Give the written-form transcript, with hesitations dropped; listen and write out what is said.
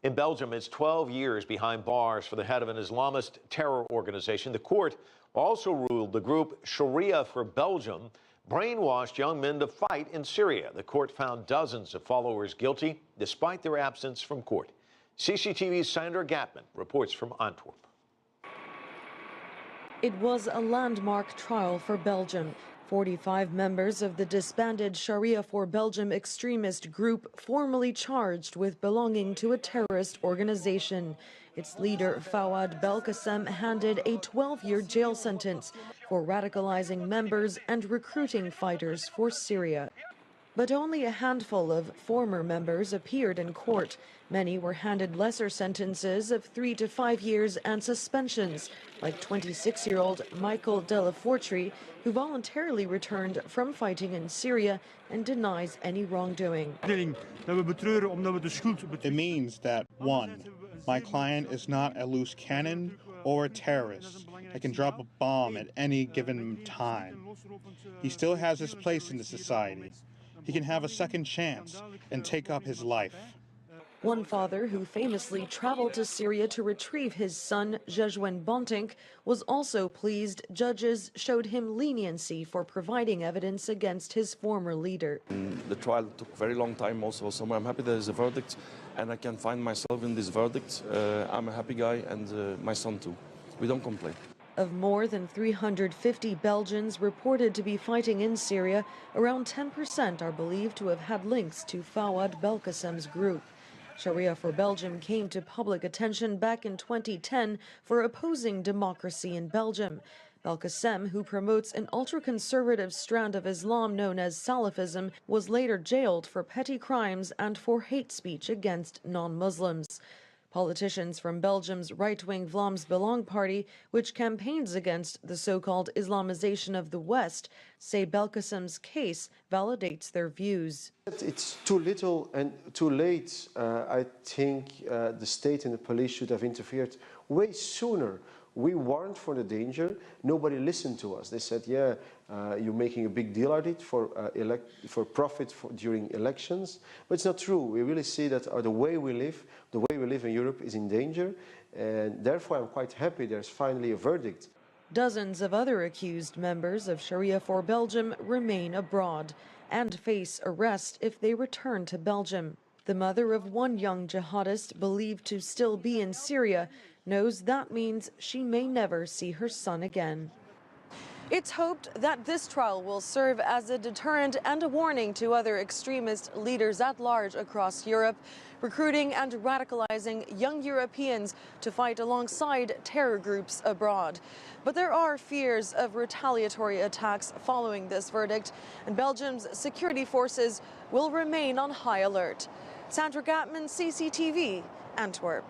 In Belgium, it's 12 years behind bars for the head of an Islamist terror organization. The court also ruled the group Sharia4Belgium brainwashed young men to fight in Syria. The court found dozens of followers guilty despite their absence from court. CCTV's Sandra Gatman reports from Antwerp. It was a landmark trial for Belgium. 45 members of the disbanded Sharia4Belgium extremist group formally charged with belonging to a terrorist organization. Its leader, Fouad Belkacem, handed a 12-year jail sentence for radicalizing members and recruiting fighters for Syria. But only a handful of former members appeared in court. Many were handed lesser sentences of 3 to 5 years and suspensions, like 26-year-old Michael Delefortrie, who voluntarily returned from fighting in Syria and denies any wrongdoing. It means that, 1, my client is not a loose cannon or a terrorist that can drop a bomb at any given time. He still has his place in the society. He can have a second chance and take up his life. One father who famously traveled to Syria to retrieve his son, Jejuan Bontink, was also pleased judges showed him leniency for providing evidence against his former leader. The trial took a very long time also, so I'm happy there's a verdict and I can find myself in this verdict. I'm a happy guy and my son too. We don't complain. Of more than 350 Belgians reported to be fighting in Syria, around 10% are believed to have had links to Fouad Belkacem's group. Sharia4Belgium came to public attention back in 2010 for opposing democracy in Belgium. Belkacem, who promotes an ultra-conservative strand of Islam known as Salafism, was later jailed for petty crimes and for hate speech against non-Muslims. Politicians from Belgium's right-wing Vlaams Belang party, which campaigns against the so-called Islamization of the West, say Belkacem's case validates their views. It's too little and too late. I think the state and the police should have interfered way sooner. We warned for the danger. Nobody listened to us. They said, yeah, you're making a big deal out of it for profit during elections. But it's not true. We really see that the way we live in Europe is in danger. And therefore, I'm quite happy there's finally a verdict. Dozens of other accused members of Sharia4Belgium remain abroad and face arrest if they return to Belgium. The mother of one young jihadist believed to still be in Syria knows that means she may never see her son again. It's hoped that this trial will serve as a deterrent and a warning to other extremist leaders at large across Europe, recruiting and radicalizing young Europeans to fight alongside terror groups abroad. But there are fears of retaliatory attacks following this verdict, and Belgium's security forces will remain on high alert. Sandra Gatman, CCTV, Antwerp.